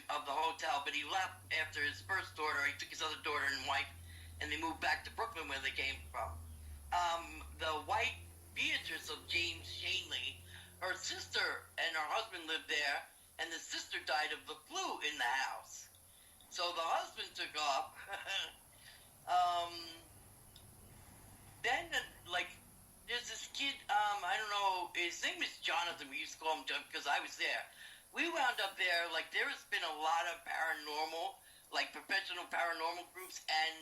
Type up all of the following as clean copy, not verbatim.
of the hotel, but he left after his first daughter. He took his other daughter and wife, and they moved back to Brooklyn, where they came from. The wife, Beatrice of James Shanley, her sister and her husband lived there, and the sister died of the flu in the house. So the husband took off. Then, there's this kid, I don't know, his name is Jonathan. We used to call him John because I was there. We wound up there, there has been a lot of paranormal, professional paranormal groups and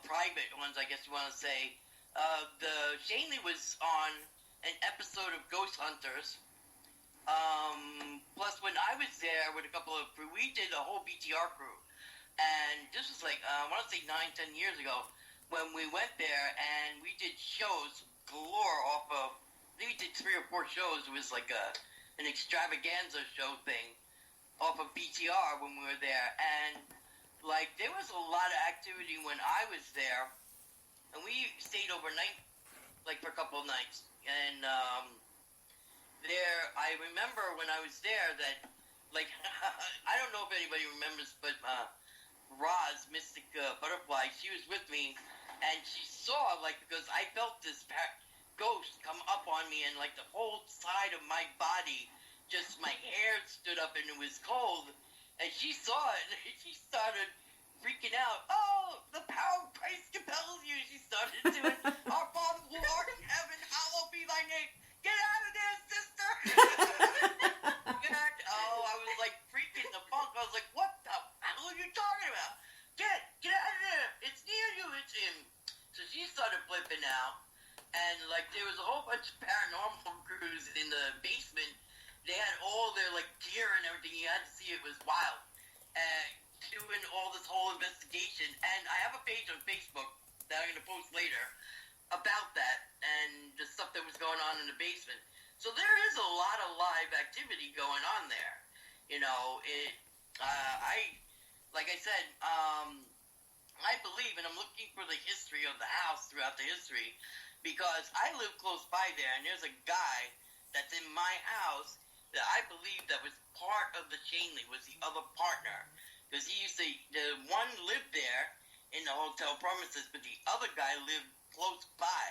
private ones, I guess you want to say. The Shanley was on an episode of Ghost Hunters. Plus, when I was there with a couple of crew, we did a whole BTR crew. And this was I want to say 9-10 years ago when we went there, and we did shows galore off of, I think we did 3 or 4 shows. It was an extravaganza show thing off of BTR when we were there. And, there was a lot of activity when I was there. And we stayed overnight, for a couple of nights. And there, I remember when I was there that, I don't know if anybody remembers, but Roz, Mystic Butterfly, she was with me, and she saw, because I felt this ghost come up on me, and, the whole side of my body, just my hair stood up, and it was cold, and she saw it, and she started freaking out. Oh, the power of Christ compels you. She started doing, Our Father who art in heaven, hallowed be thy name. Get out of there, sister. I was freaking the funk. I was like, what the hell are you talking about? Get out of there. It's near you. It's him. So she started flipping out. And there was a whole bunch of paranormal crews in the basement. They had all their gear and everything. You had to see it. Was wild. Doing all this whole investigation, and I have a page on Facebook that I'm going to post later about that and the stuff that was going on in the basement. So there is a lot of live activity going on there. Like I said, I believe, and I'm looking for the history of the house throughout the history, because I live close by there, and there's a guy that's in my house that I believe that was part of the Shanley, was the other partner. Because the one lived there in the hotel premises, but the other guy lived close by.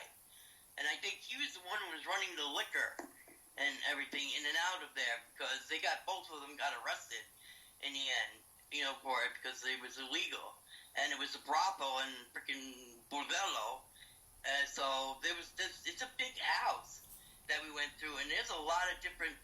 And I think he was the one who was running the liquor and everything in and out of there, because both of them got arrested in the end, for it, because it was illegal. And it was a brothel and freaking bordello. So it's a big house that we went through, and there's a lot of different,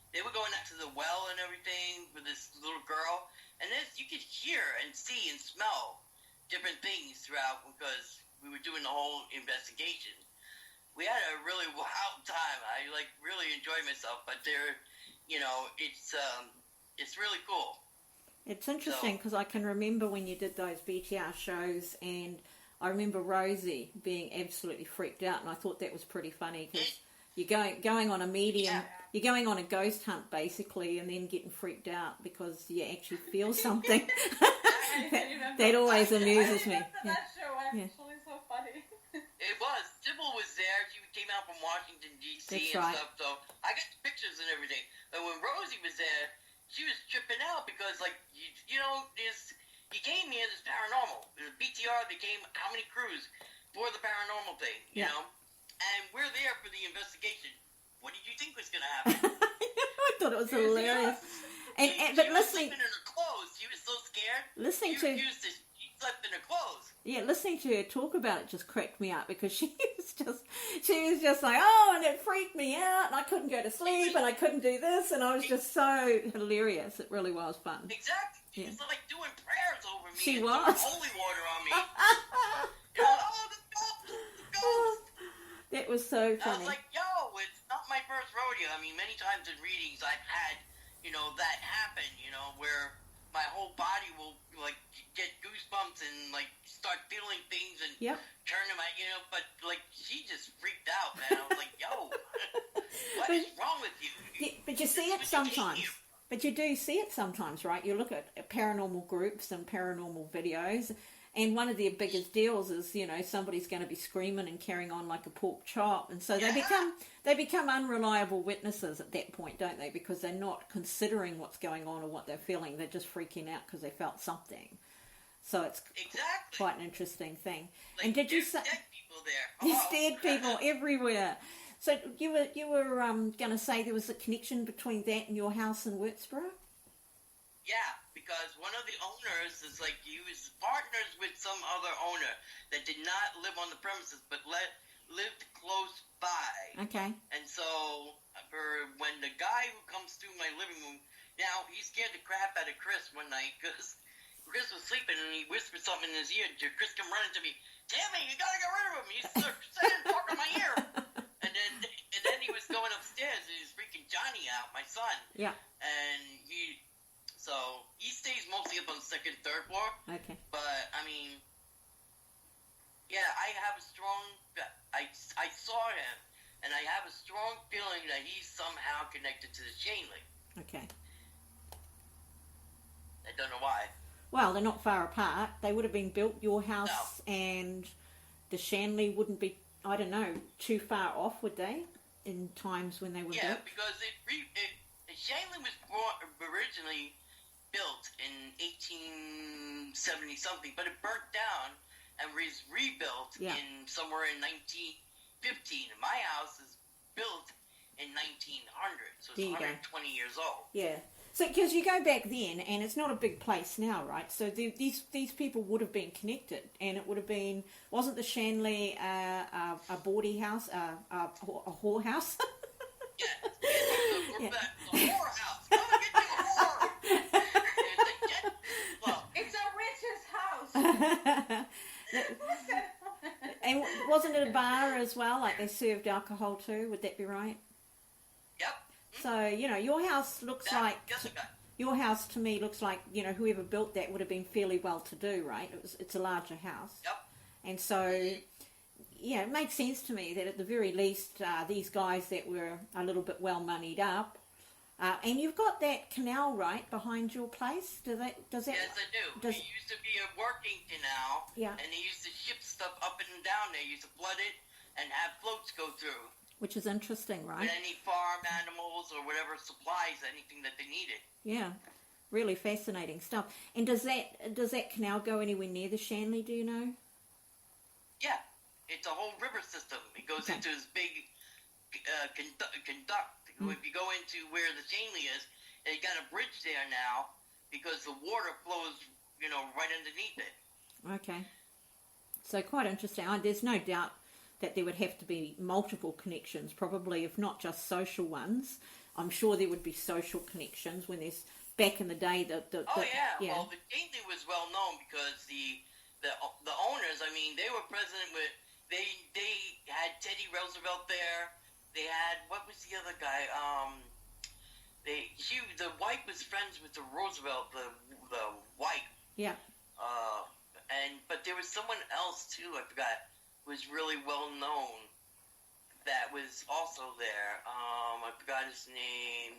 they were going next to the well and everything with this little girl. And you could hear and see and smell different things throughout, because we were doing the whole investigation. We had a really wild time. I really enjoyed myself, but it's really cool. It's interesting because I can remember when you did those BTR shows, and I remember Rosie being absolutely freaked out, and I thought that was pretty funny because you're going on a medium. Yeah. You're going on a ghost hunt, basically, and then getting freaked out because you actually feel something. that always amuses me. That show actually so funny. It was. Sybil was there. She came out from Washington, D.C. That's and right. stuff, so I got pictures and everything. And when Rosie was there, she was tripping out because, he came here, this paranormal. The BTR, they came, how many crews for the paranormal thing, you know? And we're there for the investigation. What did you think was going to happen? I thought it was hilarious. But listening, sleeping in her clothes. She was so scared. She slept in her clothes. Yeah, listening to her talk about it just cracked me up because she was just like, oh, and it freaked me out, and I couldn't go to sleep, and I couldn't do this, and I was just so hilarious. It really was fun. Exactly. She was doing prayers over me. She and was. Holy water on me. The ghost. That was so funny. I was like, it's not my first rodeo. I mean, many times in readings I've had, that happen, where my whole body will, get goosebumps and, start feeling things and turn to my, but, she just freaked out, man. I was like, what is wrong with you? Yeah, but you see it sometimes. But you do see it sometimes, right? You look at paranormal groups and paranormal videos, And one of their biggest deals is, you know, somebody's going to be screaming and carrying on like a pork chop, and so they become unreliable witnesses at that point, don't they? Because they're not considering what's going on or what they're feeling; they're just freaking out because they felt something. So it's quite an interesting thing. Like, and did you say dead people there? there's dead people everywhere? So you were going to say there was a connection between that and your house in Würzburg? Yeah, because one of the owners is like he was partners with some other owner that did not live on the premises but lived close by. Okay. And so when the guy who comes through my living room, now he scared the crap out of Chris one night because Chris was sleeping and he whispered something in his ear. Chris come running to me, Tammy, you gotta get rid of him. He's saying talk in my ear. And then he was going upstairs and he's freaking Johnny out, my son. Yeah. And so he stays mostly up on the second, third floor. Okay. But I mean, yeah, I have a strong. I saw him, and I have a strong feeling that he's somehow connected to the chain link. Okay. I don't know why. Well, they're not far apart. They would have been built. Your house and the Shanley wouldn't be, I don't know, too far off, would they? In times when they were built. Yeah, because the Shanley was originally built in 1870 something, but it burnt down and was rebuilt in somewhere in 1915. My house is built in 1900, so it's 120 years old. Yeah. So, because you go back then, and it's not a big place now, right? So these people would have been connected, and it would have been, wasn't the Shanley a bawdy house, a whorehouse? Yeah, the whorehouse. Come and get your whore. It's a witch's house. And wasn't it a bar as well? Like they served alcohol too? Would that be right? Yep. So, you know, your house looks like... Your house to me looks like, you know, whoever built that would have been fairly well to do, right? It's a larger house. Yep. And so, yeah, it makes sense to me that at the very least, these guys that were a little bit well moneyed up, and you've got that canal right behind your place. Does that? Yes, I do. It used to be a working canal, and they used to ship stuff up and down there. Used to flood it and have floats go through. Which is interesting, right? With any farm animals or whatever supplies, anything that they needed. Yeah, really fascinating stuff. And does that canal go anywhere near the Shanley? Do you know? Yeah, it's a whole river system. It goes into this big conduct. If you go into where the Shanley is, they got a bridge there now because the water flows, you know, right underneath it. Okay, so quite interesting. There's no doubt that there would have to be multiple connections, probably, if not just social ones. I'm sure there would be social connections when there's, back in the day, Well, the Shanley was well known because the owners, I mean, they were president with, they had Teddy Roosevelt there. They had, what was the other guy? The wife was friends with the Roosevelt, the wife. Yeah. But there was someone else too, I forgot, was really well known that was also there. I forgot his name.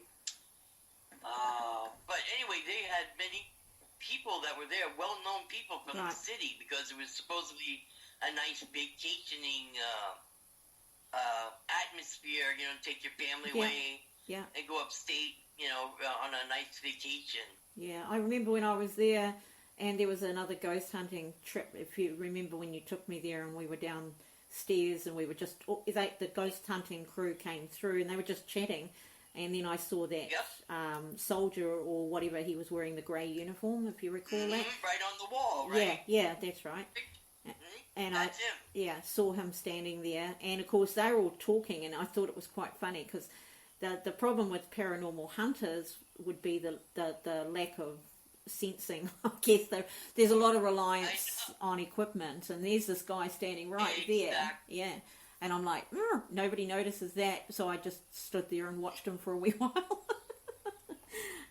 But anyway, they had many people that were there, well-known people from the city, because it was supposedly a nice vacationing atmosphere, you know, take your family away and go upstate, you know, on a nice vacation. Yeah, I remember when I was there, and there was another ghost hunting trip, if you remember when you took me there, and we were downstairs, and we were just, the ghost hunting crew came through, and they were just chatting, and then I saw that soldier, or whatever, he was wearing the grey uniform, if you recall that. Right on the wall, right? Yeah, that's right. And that's him. Yeah, saw him standing there, and of course they were all talking, and I thought it was quite funny, because the problem with paranormal hunters would be the lack of sensing. I guess there's a lot of reliance on equipment, and there's this guy standing right there. Yeah, and I'm like, nobody notices that, so I just stood there and watched him for a wee while.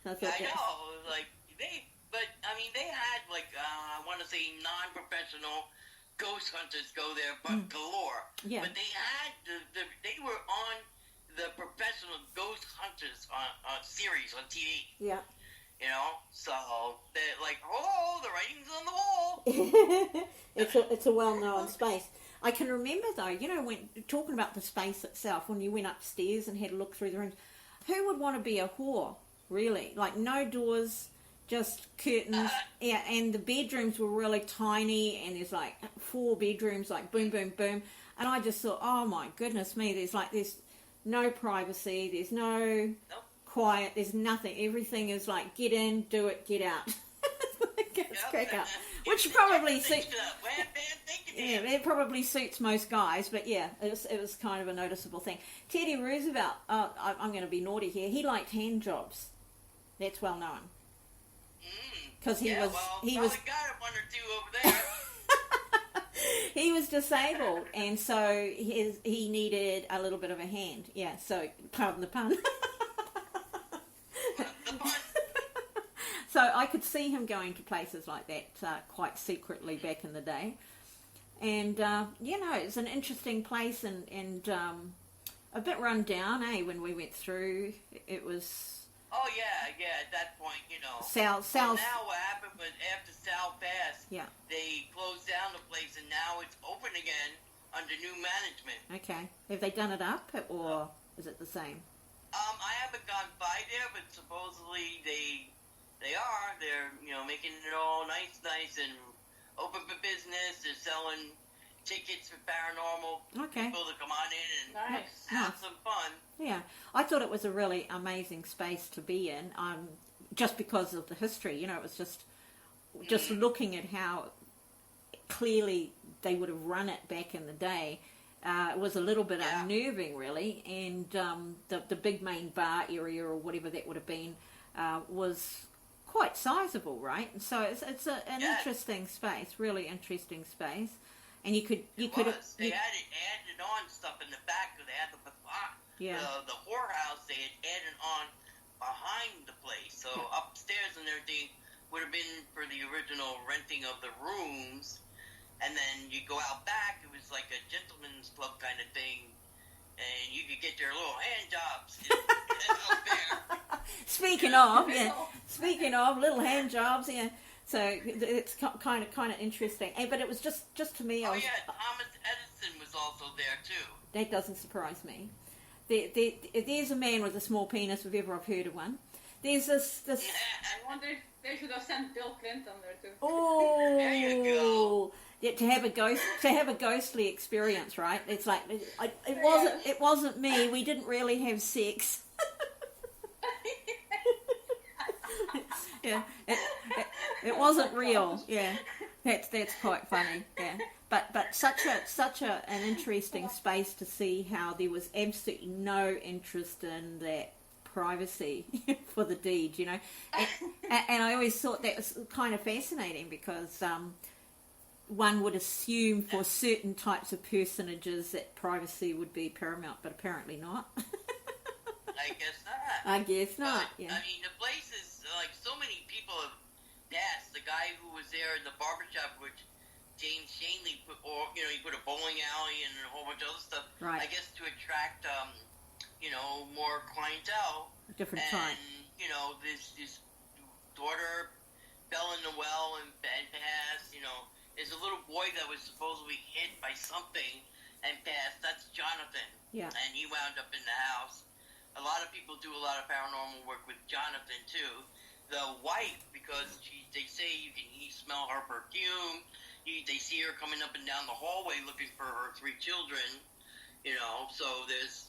I know, like they had like I want to say non-professional ghost hunters go there, but galore. Yeah. But they had they were on the professional ghost hunters on series on TV. Yeah. You know, so they're like, oh, the writing's on the wall. It's a well-known space. I can remember though, when talking about the space itself, when you went upstairs and had a look through the rooms, who would want to be a whore, really? Like no doors, just curtains, yeah, and the bedrooms were really tiny, and there's like 4 bedrooms, like boom, boom, boom, and I just thought, oh my goodness me, there's no privacy, there's no quiet, there's nothing, everything is like get in, do it, get out. Crack up. Which probably suits. Yeah, it probably suits most guys, but yeah, it was kind of a noticeable thing. Teddy Roosevelt, I'm going to be naughty here. He liked hand jobs. That's well known. Because he was got one or two over there. He was disabled, and so he needed a little bit of a hand. Yeah, so pardon the pun. So I could see him going to places like that quite secretly back in the day. And, it's an interesting place and a bit run down, when we went through. It was... Oh, yeah, at that point, Sal. Well, now what happened was after Sal passed, yeah, they closed down the place, and now it's open again under new management. Okay. Have they done it up, or is it the same? I haven't gone by there, but supposedly they are. They're, making it all nice and open for business. They're selling tickets for paranormal people to come on in and have some fun. Yeah, I thought it was a really amazing space to be in, just because of the history. It was just looking at how clearly they would have run it back in the day. It was a little bit unnerving, really, and the big main bar area or whatever that would have been was quite sizable, right? And so it's an interesting space, really interesting space, and you could they had it added on stuff in the back because they had the facade. Yeah. The whorehouse they had added on behind the place, so upstairs and everything would have been for the original renting of the rooms. And then you go out back, it was like a gentleman's club kind of thing, and you could get their little hand jobs. Speaking of little hand jobs, yeah. So it's kind of interesting. But it was just to me. Thomas Edison was also there too. That doesn't surprise me. There's a man with a small penis, if ever I've heard of one. There's this. I wonder if they should have sent Bill Clinton there too. Oh, there you go. Yeah, to have a ghostly experience, right? It's like it wasn't me. We didn't really have sex. Yeah, it wasn't real. Yeah, that's quite funny. Yeah, but such an interesting space to see how there was absolutely no interest in that privacy for the deed, and I always thought that was kind of fascinating because one would assume for certain types of personages that privacy would be paramount, but apparently not. I guess not. I guess not. Yeah. I mean, the place is like so many people have asked. The guy who was there in the barbershop, which James Shanley put, he put a bowling alley and a whole bunch of other stuff. Right. I guess to attract, more clientele. Different time. And this daughter fell in the well and passed. There's a little boy that was supposedly hit by something and passed. That's Jonathan. Yeah. And he wound up in the house. A lot of people do a lot of paranormal work with Jonathan too. The wife, because they say he smell her perfume. They see her coming up and down the hallway looking for her 3 children. So there's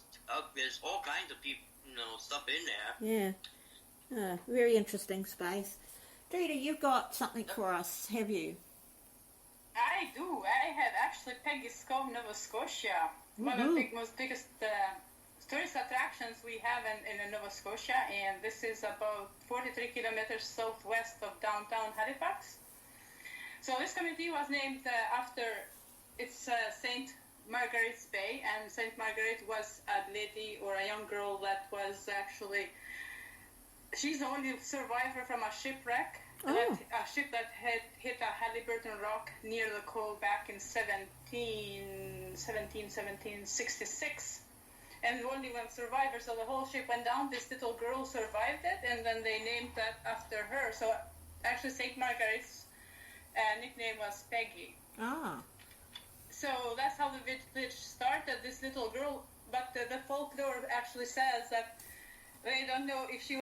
all kinds of people, stuff in there. Yeah. Very interesting space. Drita, you've got something for us, have you? I do. I have actually Peggy's Cove, Nova Scotia. One of the biggest tourist attractions we have in Nova Scotia, and this is about 43 kilometers southwest of downtown Halifax. So this community was named after St. Margaret's Bay, and St. Margaret was a lady or a young girl that was actually, she's the only survivor from a shipwreck. A ship that had hit a Halliburton rock near the cove back in 1766. And only one survivor, so the whole ship went down. This little girl survived. survived it, and then they named that after her. So actually, St. Margaret's nickname was Peggy. Ah. So that's how the village started, this little girl. But the folklore actually says that they don't know if she